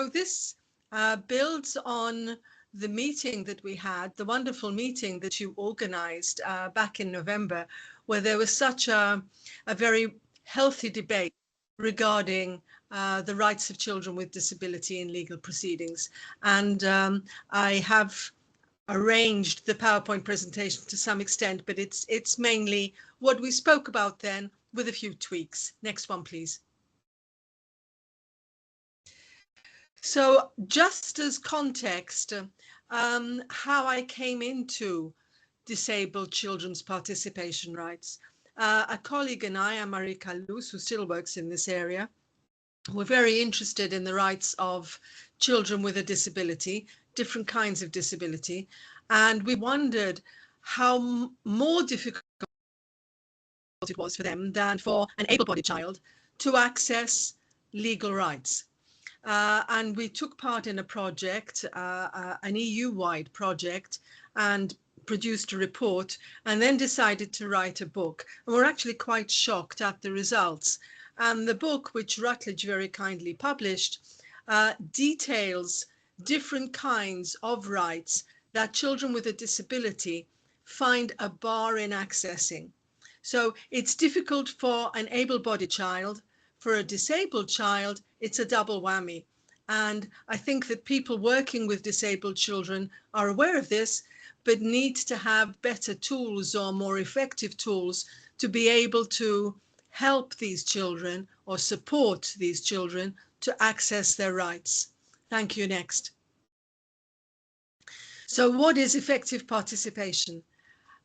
this builds on the meeting that we had, the wonderful meeting that you organized back in November, where there was such a very healthy debate regarding the rights of children with disability in legal proceedings. And I have arranged the PowerPoint presentation to some extent, but it's mainly what we spoke about then with a few tweaks. Next one, please. So just as context, how I came into disabled children's participation rights. A colleague and I, Marika Luz, who still works in this area, were very interested in the rights of children with a disability, different kinds of disability, and we wondered how more difficult it was for them than for an able-bodied child to access legal rights. And we took part in a project, an EU-wide project, and produced a report, and then decided to write a book. And we're actually quite shocked at the results. And the book, which Routledge very kindly published, details different kinds of rights that children with a disability find a bar in accessing. So it's difficult for an able-bodied child. For a disabled child, it's a double whammy. And I think that people working with disabled children are aware of this, but need to have better tools or more effective tools to be able to help these children or support these children to access their rights. Thank you. Next. So what is effective participation?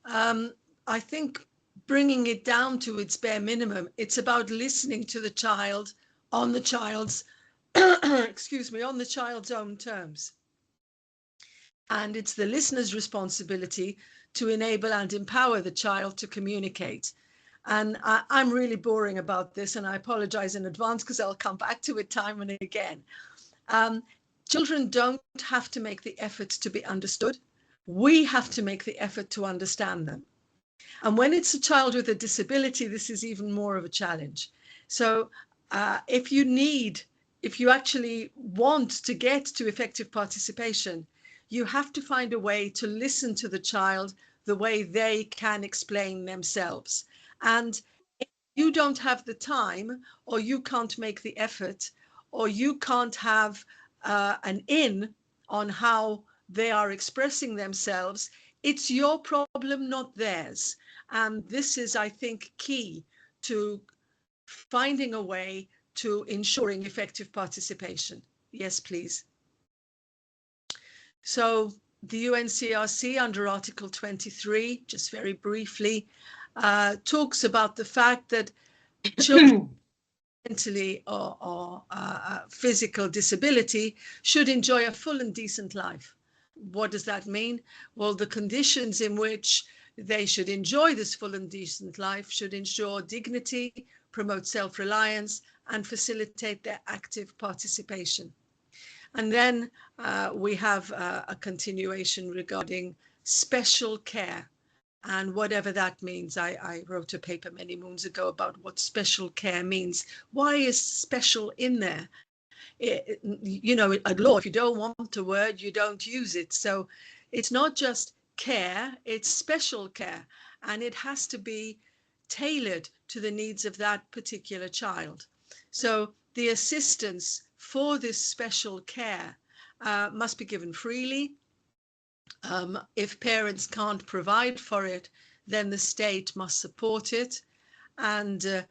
I think bringing it down to its bare minimum, it's about listening to the child on the child's, excuse me, on the child's own terms. And it's the listener's responsibility to enable and empower the child to communicate. And I'm really boring about this, and I apologize in advance because I'll come back to it time and again. Children don't have to make the effort to be understood. We have to make the effort to understand them. And when it's a child with a disability, this is even more of a challenge. So if you actually want to get to effective participation, you have to find a way to listen to the child the way they can explain themselves. And if you don't have the time, or you can't make the effort, or you can't have an in on how they are expressing themselves, it's your problem, not theirs. And this is, I think, key to finding a way to ensuring effective participation. Yes, please. So the UNCRC under Article 23, just very briefly, talks about the fact that children mentally or physical disability should enjoy a full and decent life. What does that mean? Well, the conditions in which they should enjoy this full and decent life should ensure dignity, promote self-reliance, and facilitate their active participation. And then we have a continuation regarding special care, and whatever that means. I wrote a paper many moons ago about what special care means. Why is special in there? You know, at law, if you don't want a word, you don't use it. So it's not just care, it's special care, and it has to be tailored to the needs of that particular child. So the assistance for this special care must be given freely. If parents can't provide for it, then the state must support it. And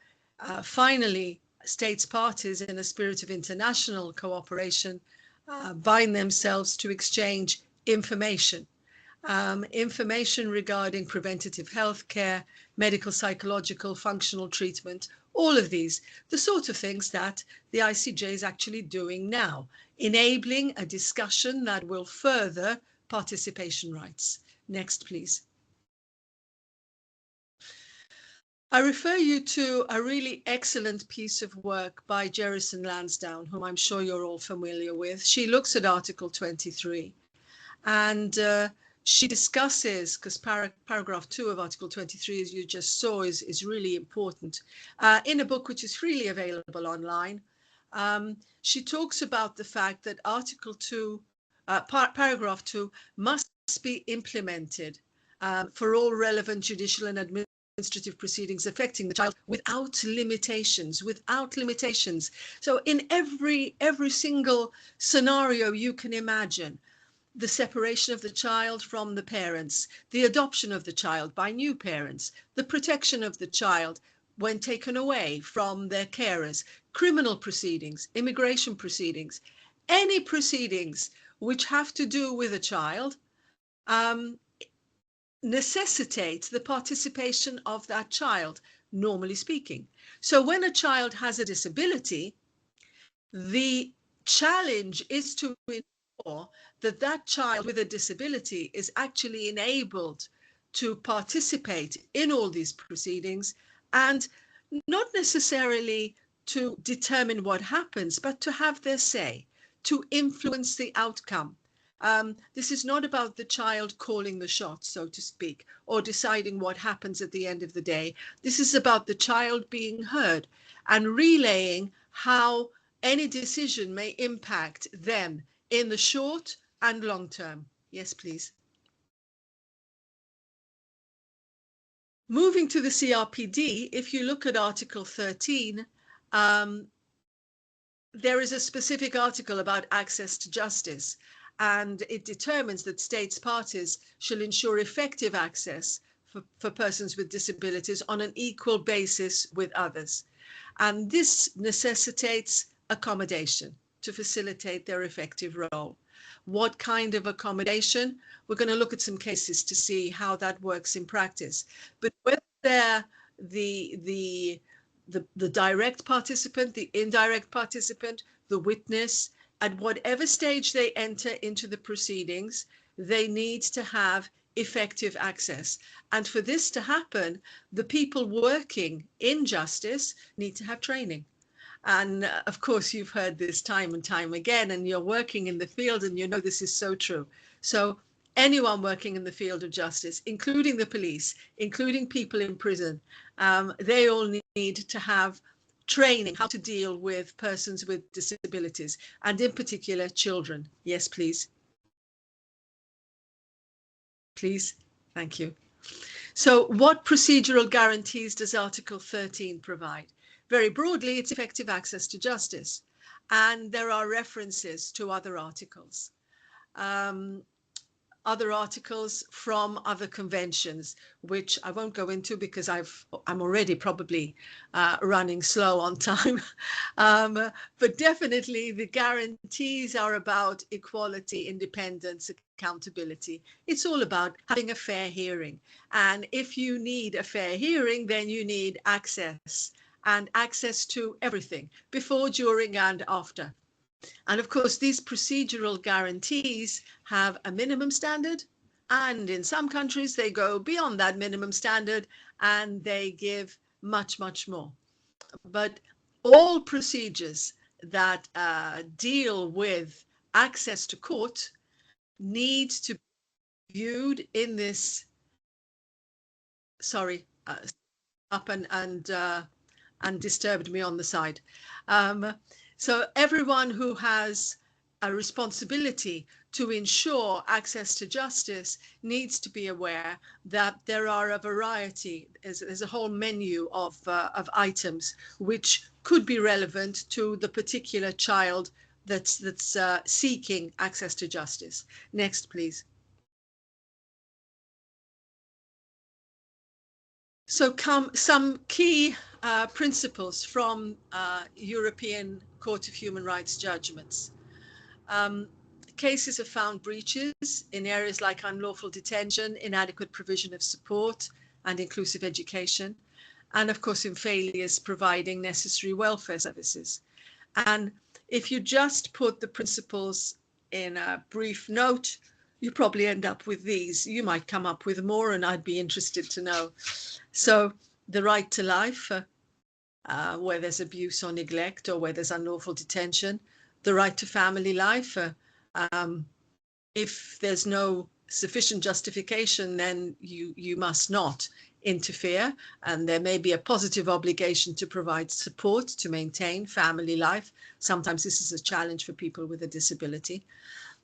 finally, states parties, in a spirit of international cooperation, bind themselves to exchange information. Information regarding preventative health care, medical, psychological, functional treatment, all of these, the sort of things that the ICJ is actually doing now, enabling a discussion that will further participation rights. Next, please. I refer you to a really excellent piece of work by Jerison Lansdowne, whom I'm sure you're all familiar with. She looks at Article 23, and she discusses, because paragraph 2 of Article 23, as you just saw, is really important, in a book which is freely available online. She talks about the fact that Article 2, Paragraph 2 must be implemented for all relevant judicial and administrative proceedings affecting the child without limitations, So in every single scenario you can imagine, the separation of the child from the parents, the adoption of the child by new parents, the protection of the child when taken away from their carers, criminal proceedings, immigration proceedings, any proceedings which have to do with a child, necessitates the participation of that child, normally speaking. So when a child has a disability, the challenge is to ensure that that child with a disability is actually enabled to participate in all these proceedings, and not necessarily to determine what happens, but to have their say, to influence the outcome. This is not about the child calling the shots, so to speak, or deciding what happens at the end of the day. This is about the child being heard and relaying how any decision may impact them in the short and long term. Yes, please. Moving to the CRPD, if you look at Article 13, there is a specific article about access to justice, and it determines that states parties shall ensure effective access for persons with disabilities on an equal basis with others. And this necessitates accommodation to facilitate their effective role. What kind of accommodation? We're going to look at some cases to see how that works in practice. But whether they're the direct participant, the indirect participant, the witness, at whatever stage they enter into the proceedings, they need to have effective access. And for this to happen, the people working in justice need to have training. And of course, you've heard this time and time again, and you're working in the field and you know this is so true. So anyone working in the field of justice, including the police, including people in prison, they all need to have training how to deal with persons with disabilities, and in particular children. Yes, please. Please. Thank you. So what procedural guarantees does Article 13 provide? Very broadly, it's effective access to justice. And there are references to other articles. Other articles from other conventions, which I won't go into because I'm already probably running slow on time. But definitely the guarantees are about equality, independence, accountability. It's all about having a fair hearing. And if you need a fair hearing, then you need access, and access to everything before, during, and after. And of course, these procedural guarantees have a minimum standard, and in some countries they go beyond that minimum standard and they give much, much more. But all procedures that deal with access to court need to be viewed in this, sorry, up and disturbed me on the side. So everyone who has a responsibility to ensure access to justice needs to be aware that there are a variety, there's a whole menu of items which could be relevant to the particular child that's seeking access to justice. Next, please. So some key principles from European Court of Human Rights judgments. Cases have found breaches in areas like unlawful detention, inadequate provision of support and inclusive education, and of course in failures providing necessary welfare services. And if you just put the principles in a brief note, you probably end up with these. You might come up with more, and I'd be interested to know. So the right to life, where there's abuse or neglect, or where there's unlawful detention. The right to family life. If there's no sufficient justification, then you must not interfere, and there may be a positive obligation to provide support to maintain family life. Sometimes this is a challenge for people with a disability.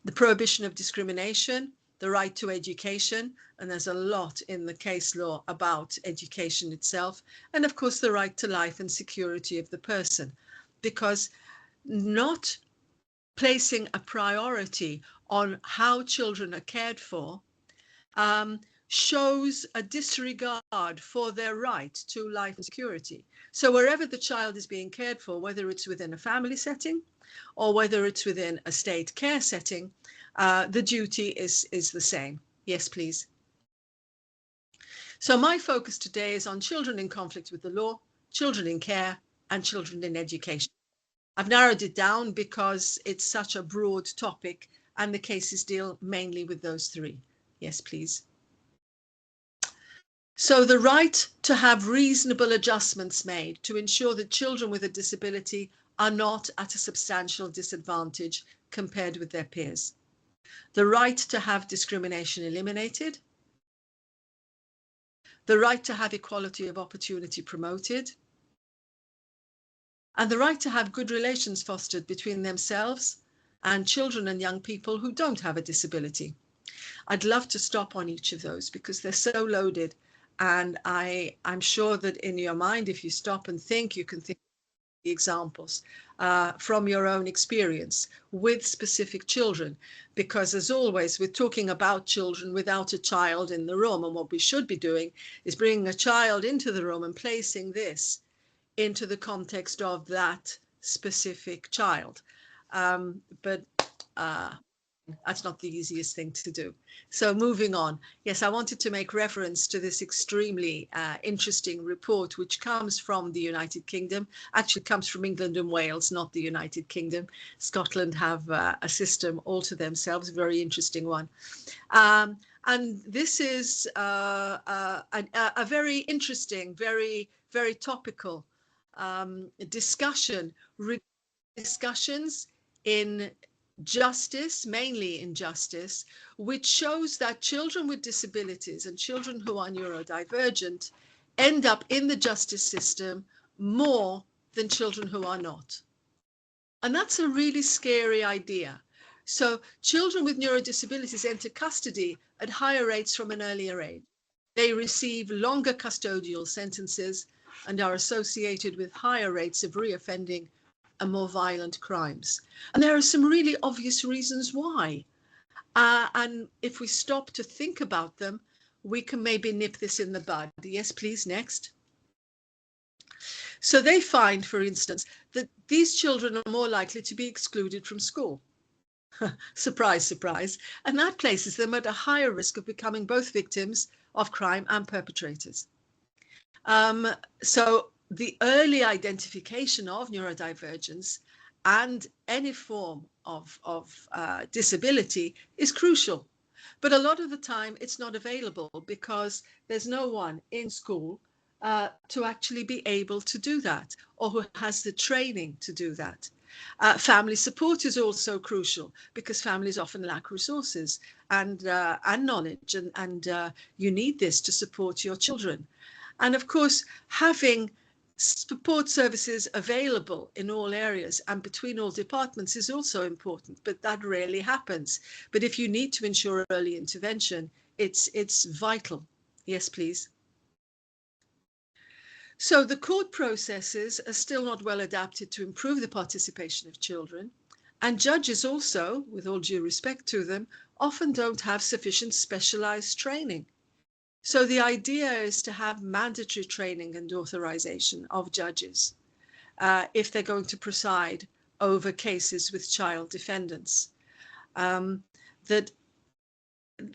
The prohibition of discrimination, the right to education, and there's a lot in the case law about education itself, and of course the right to life and security of the person, because not placing a priority on how children are cared for shows a disregard for their right to life and security. So wherever the child is being cared for, whether it's within a family setting or whether it's within a state care setting, the duty is the same. Yes, please. So my focus today is on children in conflict with the law, children in care, and children in education. I've narrowed it down because it's such a broad topic and the cases deal mainly with those three. Yes, please. So the right to have reasonable adjustments made to ensure that children with a disability are not at a substantial disadvantage compared with their peers. The right to have discrimination eliminated. The right to have equality of opportunity promoted. And the right to have good relations fostered between themselves and children and young people who don't have a disability. I'd love to stop on each of those because they're so loaded. And I'm sure that in your mind, if you stop and think, you can think of the examples from your own experience with specific children. Because as always, we're talking about children without a child in the room. And what we should be doing is bringing a child into the room and placing this into the context of that specific child. But that's not the easiest thing to do. So moving on. Yes, I wanted to make reference to this extremely interesting report, which comes from the United Kingdom. Actually comes from England and Wales, not the United Kingdom. Scotland have a system all to themselves, a very interesting one. And this is a very interesting, very topical discussions in justice, mainly in justice, which shows that children with disabilities and children who are neurodivergent end up in the justice system more than children who are not. And that's a really scary idea. So children with neurodisabilities enter custody at higher rates from an earlier age. They receive longer custodial sentences and are associated with higher rates of reoffending and more violent crimes. And there are some really obvious reasons why. And if we stop to think about them, we can maybe nip this in the bud. Yes, please, next. So they find, for instance, that these children are more likely to be excluded from school. Surprise, surprise. And that places them at a higher risk of becoming both victims of crime and perpetrators. So the early identification of neurodivergence and any form of disability is crucial. But a lot of the time it's not available because there's no one in school to actually be able to do that or who has the training to do that. Family support is also crucial because families often lack resources and knowledge, and you need this to support your children. And of course, having support services available in all areas and between all departments is also important, but that rarely happens. But if you need to ensure early intervention, it's vital. Yes, please. So the court processes are still not well adapted to improve the participation of children, and judges also, with all due respect to them, often don't have sufficient specialized training. So the idea is to have mandatory training and authorization of judges if they're going to preside over cases with child defendants, that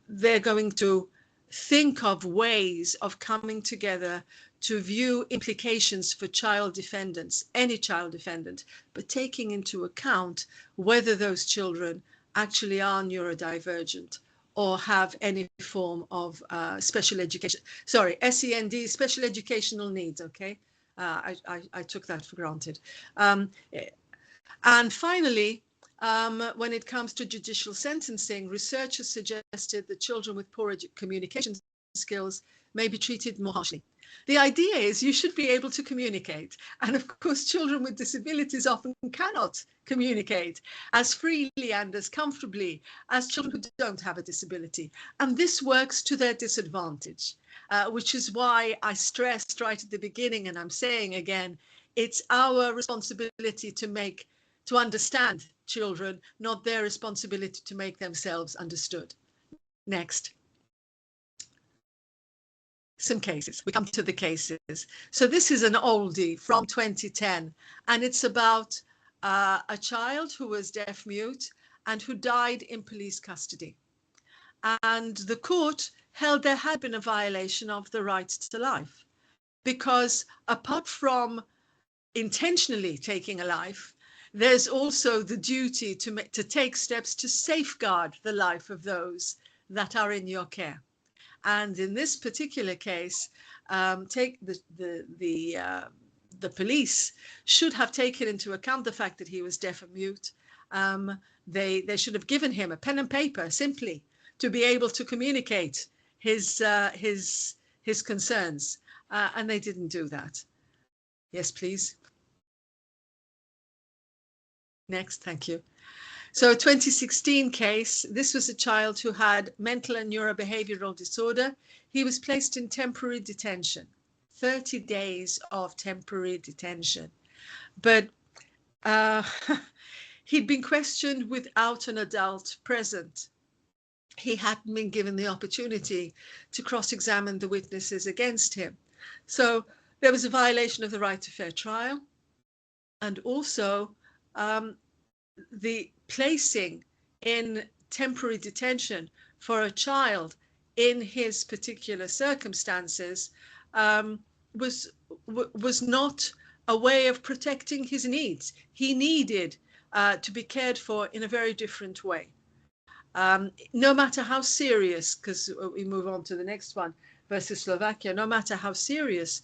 they're going to think of ways of coming together to view implications for child defendants, any child defendant, but taking into account whether those children actually are neurodivergent or have any form of special education. Sorry, SEND, special educational needs, okay? I took that for granted. And finally, when it comes to judicial sentencing, research has suggested that children with poor communication skills may be treated more harshly. The idea is you should be able to communicate. And of course, children with disabilities often cannot communicate as freely and as comfortably as children who don't have a disability. And this works to their disadvantage, which is why I stressed right at the beginning, and I'm saying again, it's our responsibility to understand children, not their responsibility to make themselves understood. Next. Some cases. We come to the cases. So this is an oldie from 2010, and it's about a child who was deaf mute and who died in police custody. And the court held there had been a violation of the right to life, because apart from intentionally taking a life, there's also the duty to take steps to safeguard the life of those that are in your care. And in this particular case, the police should have taken into account the fact that he was deaf and mute. They should have given him a pen and paper simply to be able to communicate his concerns, and they didn't do that. Yes, please. Next, thank you. So a 2016 case, this was a child who had mental and neurobehavioral disorder. He was placed in temporary detention, 30 days of temporary detention. But he'd been questioned without an adult present. He hadn't been given the opportunity to cross-examine the witnesses against him. So there was a violation of the right to fair trial, and also the placing in temporary detention for a child in his particular circumstances was not a way of protecting his needs. He needed to be cared for in a very different way. No matter how serious, because we move on to the next one, versus Slovakia, no matter how serious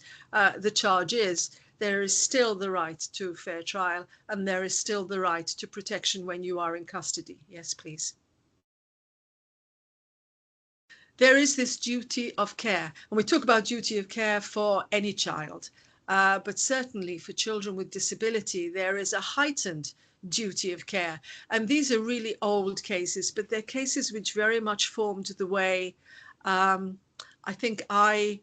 the charge is, there is still the right to fair trial, and there is still the right to protection when you are in custody. Yes, please. There is this duty of care, and we talk about duty of care for any child, but certainly for children with disability, there is a heightened duty of care. And these are really old cases, but they're cases which very much formed the way I think I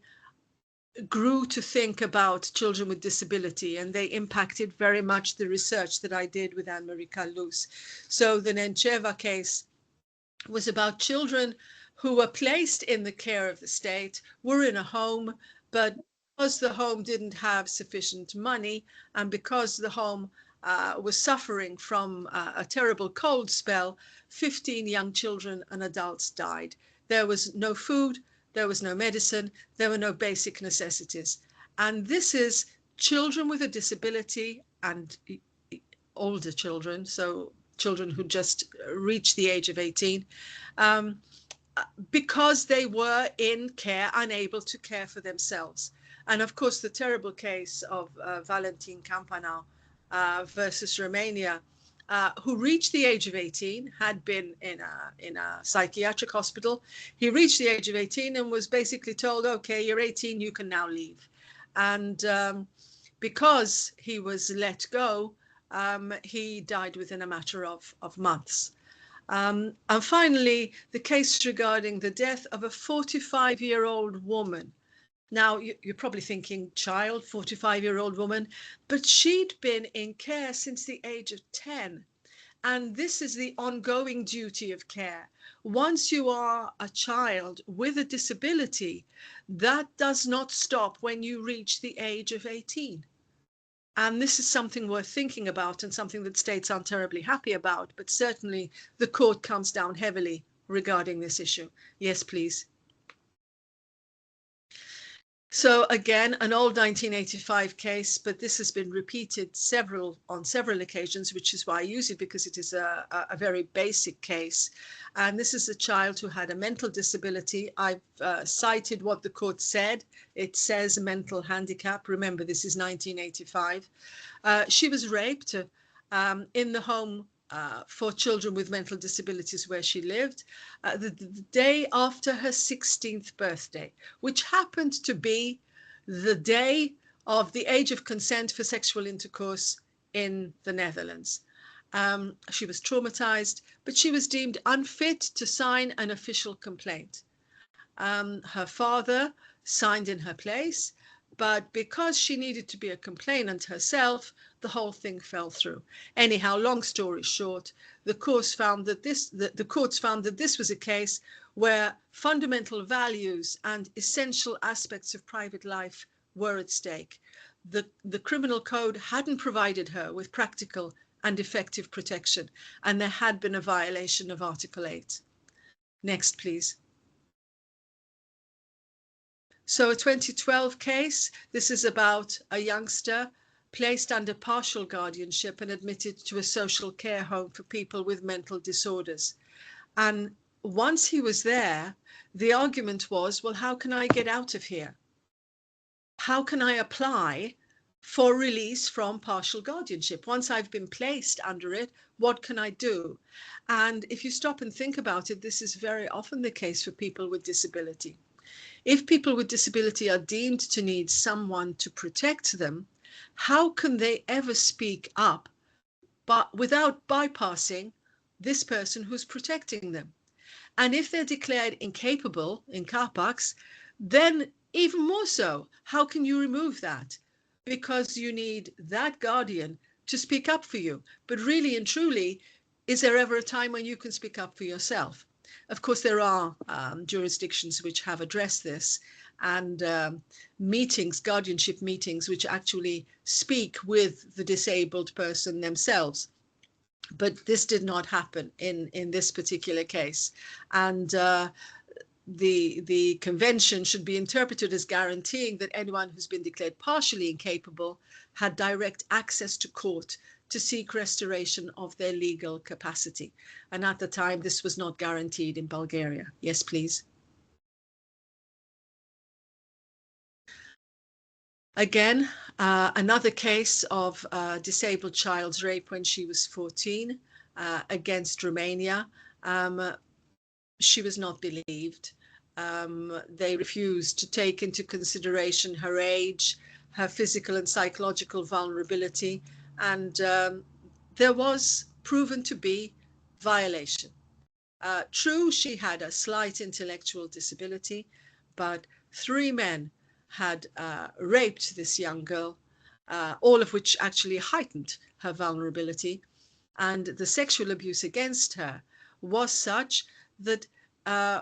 grew to think about children with disability, and they impacted very much the research that I did with Anne-Marie Kallus. So the Nencheva case was about children who were placed in the care of the state, were in a home, but because the home didn't have sufficient money, and because the home was suffering from a terrible cold spell, 15 young children and adults died. There was no food, there was no medicine, there were no basic necessities. And this is children with a disability and older children, so children who just reached the age of 18, because they were in care, unable to care for themselves. And of course, the terrible case of Valentin Campanau versus Romania, who reached the age of 18, had been in a psychiatric hospital. He reached the age of 18 and was basically told, okay, you're 18, you can now leave. And because he was let go, he died within a matter of months. And finally, the case regarding the death of a 45-year-old woman. Now, you're probably thinking, child, 45-year-old woman, but she'd been in care since the age of 10. And this is the ongoing duty of care. Once you are a child with a disability, that does not stop when you reach the age of 18. And this is something worth thinking about, and something that states aren't terribly happy about, but certainly the court comes down heavily regarding this issue. Yes, please. So again, an old 1985 case, but this has been repeated on several occasions, which is why I use it, because it is a very basic case. And this is a child who had a mental disability. I've cited what the court said. It says mental handicap. Remember, this is 1985. She was raped in the home for children with mental disabilities where she lived, the day after her 16th birthday, which happened to be the day of the age of consent for sexual intercourse in the Netherlands. She was traumatized, but she was deemed unfit to sign an official complaint. Her father signed in her place, but because she needed to be a complainant herself, the whole thing fell through. Anyhow, long story short, the courts found that this was a case where fundamental values and essential aspects of private life were at stake. The criminal code hadn't provided her with practical and effective protection, and there had been a violation of Article 8. Next, please. So a 2012 case, this is about a youngster placed under partial guardianship and admitted to a social care home for people with mental disorders. And once he was there, the argument was, well, how can I get out of here? How can I apply for release from partial guardianship? Once I've been placed under it, what can I do? And if you stop and think about it, this is very often the case for people with disability. If people with disability are deemed to need someone to protect them, how can they ever speak up but without bypassing this person who's protecting them? And if they're declared incapable, incapax, then even more so, how can you remove that? Because you need that guardian to speak up for you. But really and truly, is there ever a time when you can speak up for yourself? Of course, there are jurisdictions which have addressed this, and meetings, guardianship meetings, which actually speak with the disabled person themselves. But this did not happen in this particular case. And the convention should be interpreted as guaranteeing that anyone who's been declared partially incapable had direct access to court to seek restoration of their legal capacity. And at the time, this was not guaranteed in Bulgaria. Yes, please. Again, another case of disabled child's rape when she was 14 against Romania. She was not believed. They refused to take into consideration her age, her physical and psychological vulnerability, and there was proven to be violation. True, she had a slight intellectual disability, but 3 men had raped this young girl, all of which actually heightened her vulnerability. And the sexual abuse against her was such that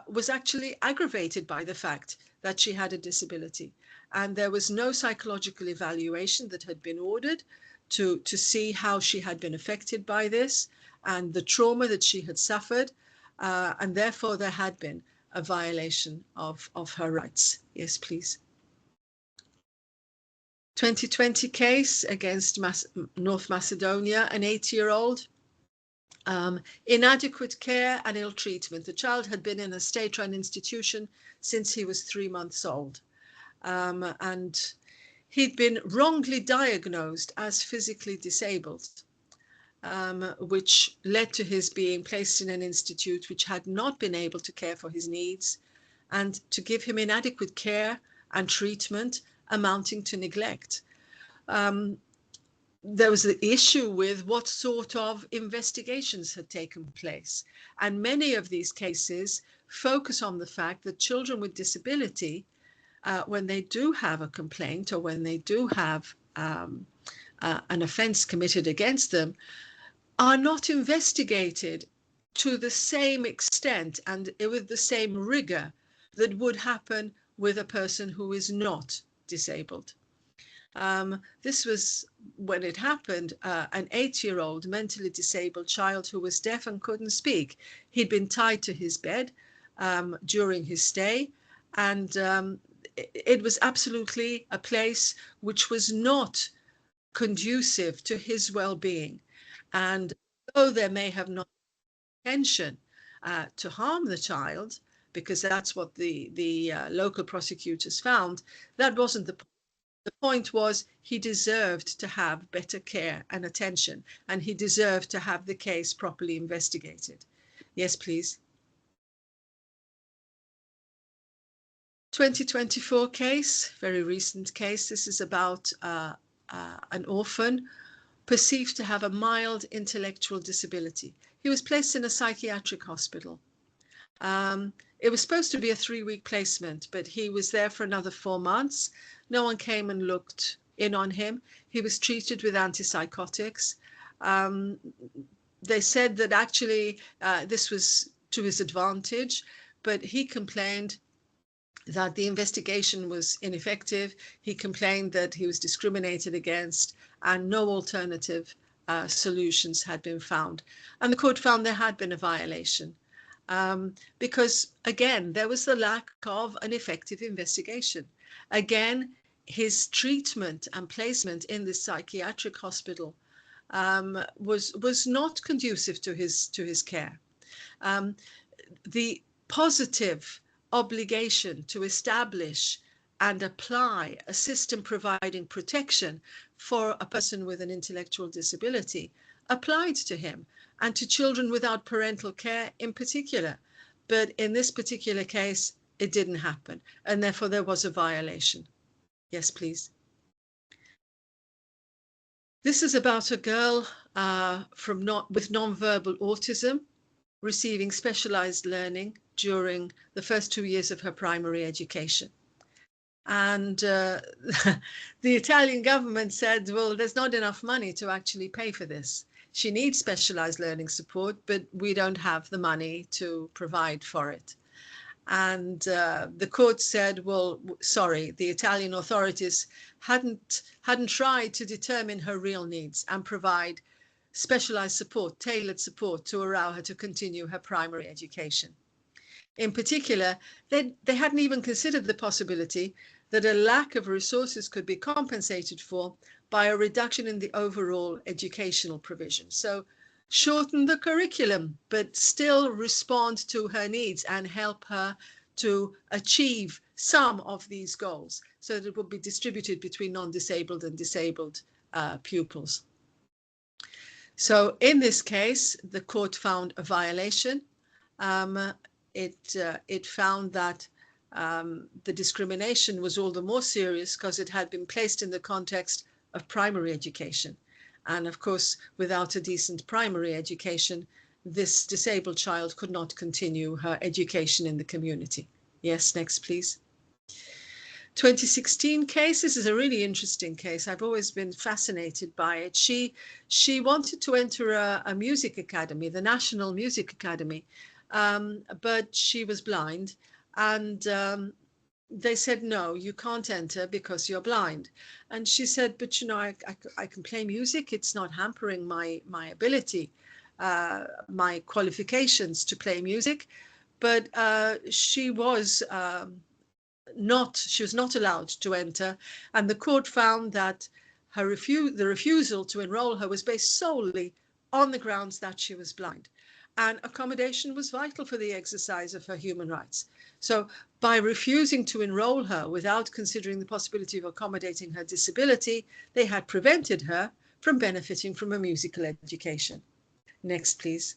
was actually aggravated by the fact that she had a disability. And there was no psychological evaluation that had been ordered to see how she had been affected by this and the trauma that she had suffered. And therefore, there had been a violation of her rights. Yes, please. 2020 case against North Macedonia, an 8-year-old. Inadequate care and ill treatment. The child had been in a state-run institution since he was 3 months old. And he'd been wrongly diagnosed as physically disabled, which led to his being placed in an institute which had not been able to care for his needs and to give him inadequate care and treatment amounting to neglect. There was the issue with what sort of investigations had taken place. And many of these cases focus on the fact that children with disability, when they do have a complaint or when they do have an offence committed against them, are not investigated to the same extent and with the same rigor that would happen with a person who is not disabled. This was, when it happened, an 8-year-old mentally disabled child who was deaf and couldn't speak. He'd been tied to his bed during his stay, and it was absolutely a place which was not conducive to his well-being. And though there may have not been intention to harm the child, because that's what the local prosecutors found, that wasn't the point. The point was he deserved to have better care and attention, and he deserved to have the case properly investigated. Yes, please. 2024 case, very recent case. This is about an orphan perceived to have a mild intellectual disability. He was placed in a psychiatric hospital. It was supposed to be a 3-week placement, but he was there for another 4 months. No one came and looked in on him. He was treated with antipsychotics. They said that actually this was to his advantage, but he complained that the investigation was ineffective. He complained that he was discriminated against and no alternative solutions had been found. And the court found there had been a violation because, again, there was the lack of an effective investigation. Again, his treatment and placement in this psychiatric hospital was not conducive to his care. The positive obligation to establish and apply a system providing protection for a person with an intellectual disability applied to him and to children without parental care in particular. But in this particular case, it didn't happen, and therefore there was a violation. Yes, please. This is about a girl with nonverbal autism receiving specialized learning during the first 2 years of her primary education. And the Italian government said, well, there's not enough money to actually pay for this. She needs specialized learning support, but we don't have the money to provide for it. And the court said, well, sorry, the Italian authorities hadn't tried to determine her real needs and provide specialized support, tailored support to allow her to continue her primary education. In particular, they hadn't even considered the possibility that a lack of resources could be compensated for by a reduction in the overall educational provision. So shorten the curriculum, but still respond to her needs and help her to achieve some of these goals so that it will be distributed between non-disabled and disabled pupils. So in this case, the court found a violation. It found that the discrimination was all the more serious because it had been placed in the context of primary education. And of course, without a decent primary education, this disabled child could not continue her education in the community. Yes, next, please. 2016 case. This is a really interesting case. I've always been fascinated by it. She wanted to enter a music academy, the National Music Academy, but she was blind, and they said, no, you can't enter because you're blind. And she said, but you know, I can play music. It's not hampering my ability, my qualifications to play music. But she was not allowed to enter, and the court found that the refusal to enroll her was based solely on the grounds that she was blind, and accommodation was vital for the exercise of her human rights. So by refusing to enroll her without considering the possibility of accommodating her disability, they had prevented her from benefiting from a musical education. Next, please.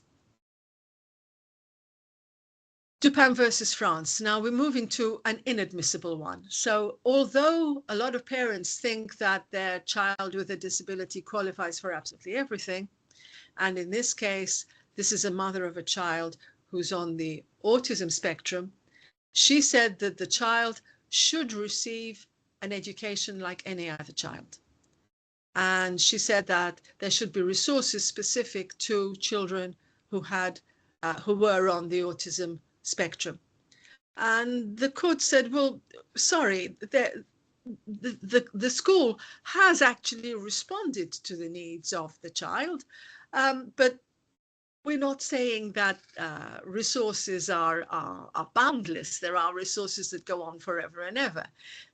Dupin versus France. Now we're moving to an inadmissible one. So although a lot of parents think that their child with a disability qualifies for absolutely everything, and in this case, this is a mother of a child who's on the autism spectrum, she said that the child should receive an education like any other child. And she said that there should be resources specific to children who were on the autism spectrum. And the court said, well, sorry, the school has actually responded to the needs of the child, but we're not saying that resources are boundless. There are resources that go on forever and ever.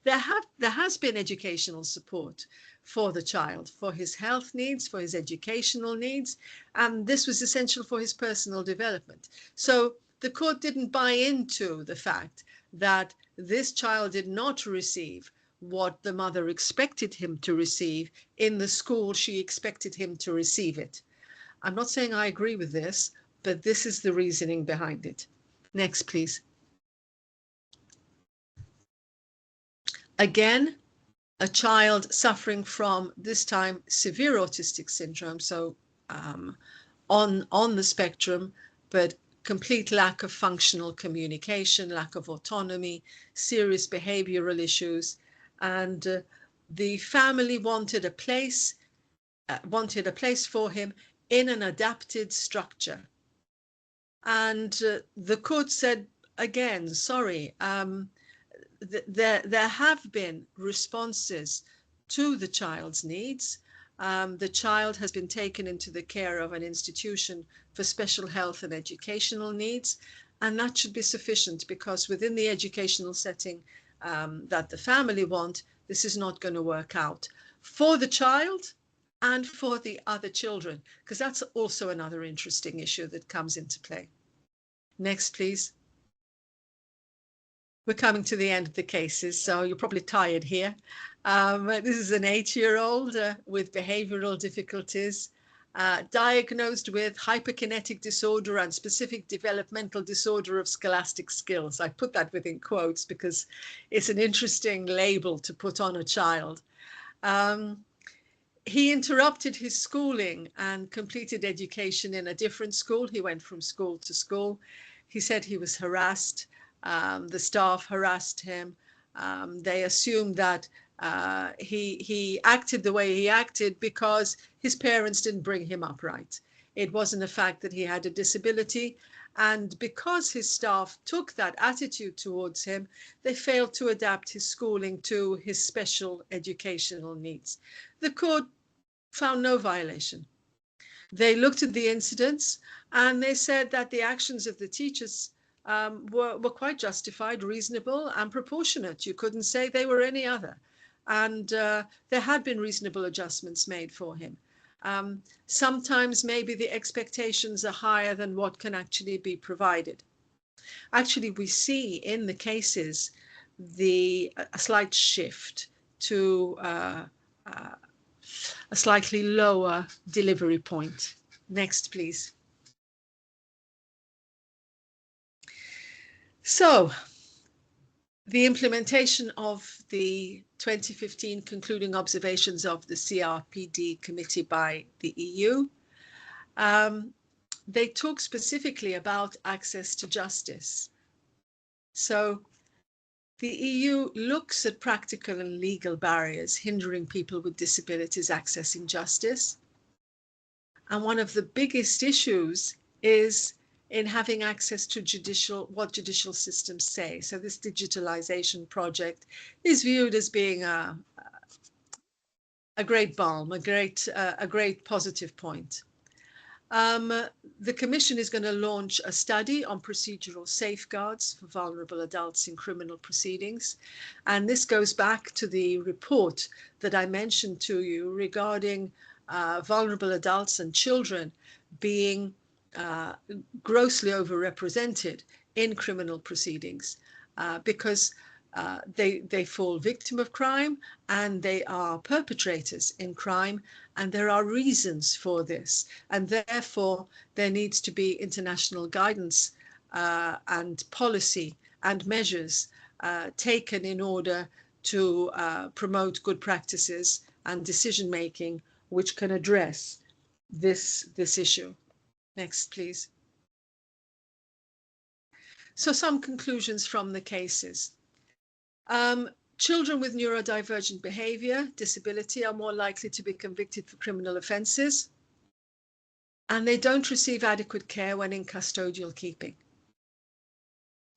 There has been educational support for the child, for his health needs, for his educational needs, and this was essential for his personal development. So the court didn't buy into the fact that this child did not receive what the mother expected him to receive in the school she expected him to receive it. I'm not saying I agree with this, but this is the reasoning behind it. Next, please. Again, a child suffering from, this time, severe autistic syndrome, so on the spectrum, but complete lack of functional communication, lack of autonomy, serious behavioral issues, and the family wanted a place for him in an adapted structure. And the court said, again, sorry, there have been responses to the child's needs. The child has been taken into the care of an institution for special health and educational needs, and that should be sufficient, because within the educational setting that the family want, this is not going to work out for the child and for the other children, because that's also another interesting issue that comes into play. Next, please. We're coming to the end of the cases, so you're probably tired here. This is an 8-year-old with behavioral difficulties, diagnosed with hyperkinetic disorder and specific developmental disorder of scholastic skills. I put that within quotes because it's an interesting label to put on a child. He interrupted his schooling and completed education in a different school. He went from school to school. He said he was harassed. The staff harassed him. They assumed that he acted the way he acted because his parents didn't bring him up right. It wasn't a fact that he had a disability. And because his staff took that attitude towards him, they failed to adapt his schooling to his special educational needs. The court found no violation. They looked at the incidents and they said that the actions of the teachers were quite justified, reasonable and proportionate. You couldn't say they were any other. And there had been reasonable adjustments made for him. Sometimes maybe the expectations are higher than what can actually be provided. Actually, we see in the cases a slight shift to a slightly lower delivery point. Next, please. So, the implementation of the 2015 concluding observations of the CRPD committee by the EU, they talk specifically about access to justice. So the EU looks at practical and legal barriers hindering people with disabilities accessing justice. And one of the biggest issues is in having access to what judicial systems say. So this digitalization project is viewed as being a great balm, a great positive point. The Commission is going to launch a study on procedural safeguards for vulnerable adults in criminal proceedings. And this goes back to the report that I mentioned to you regarding vulnerable adults and children being grossly overrepresented in criminal proceedings because they fall victim of crime and they are perpetrators in crime, and there are reasons for this, and therefore there needs to be international guidance and policy and measures taken in order to promote good practices and decision making which can address this issue. Next, please. So some conclusions from the cases. Children with neurodivergent behavior, disability, are more likely to be convicted for criminal offences, and they don't receive adequate care when in custodial keeping.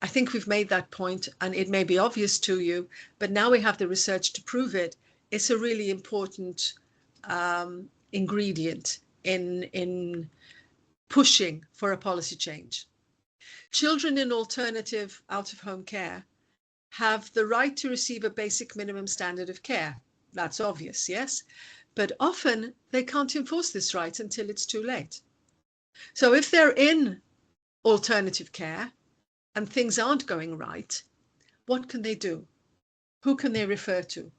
I think we've made that point, and it may be obvious to you, but now we have the research to prove it. It's a really important ingredient in pushing for a policy change. Children in alternative out-of-home care have the right to receive a basic minimum standard of care. That's obvious, yes? But often they can't enforce this right until it's too late. So if they're in alternative care and things aren't going right, what can they do? Who can they refer to?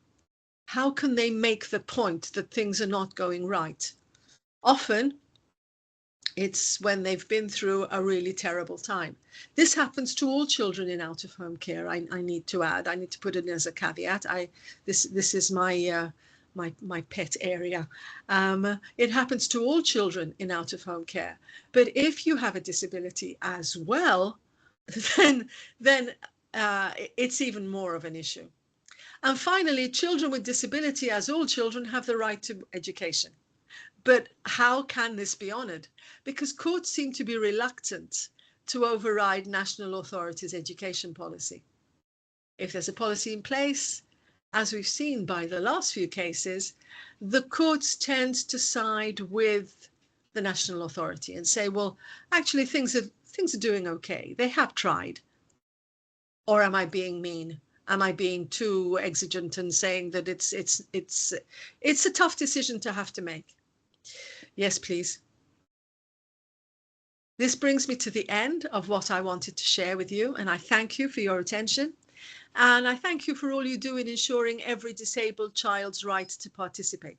how can they make the point that things are not going right? Often, it's when they've been through a really terrible time. This happens to all children in out-of-home care. I need to add. I need to put it in as a caveat. This is my pet area. It happens to all children in out-of-home care. But if you have a disability as well, then it's even more of an issue. And finally, children with disability, as all children, have the right to education. But how can this be honoured? Because courts seem to be reluctant to override national authorities' education policy. If there's a policy in place, as we've seen by the last few cases, the courts tend to side with the national authority and say, well, actually things are doing okay. They have tried. Or am I being mean? Am I being too exigent and saying that it's a tough decision to have to make? Yes, please. This brings me to the end of what I wanted to share with you, and I thank you for your attention. And I thank you for all you do in ensuring every disabled child's right to participate.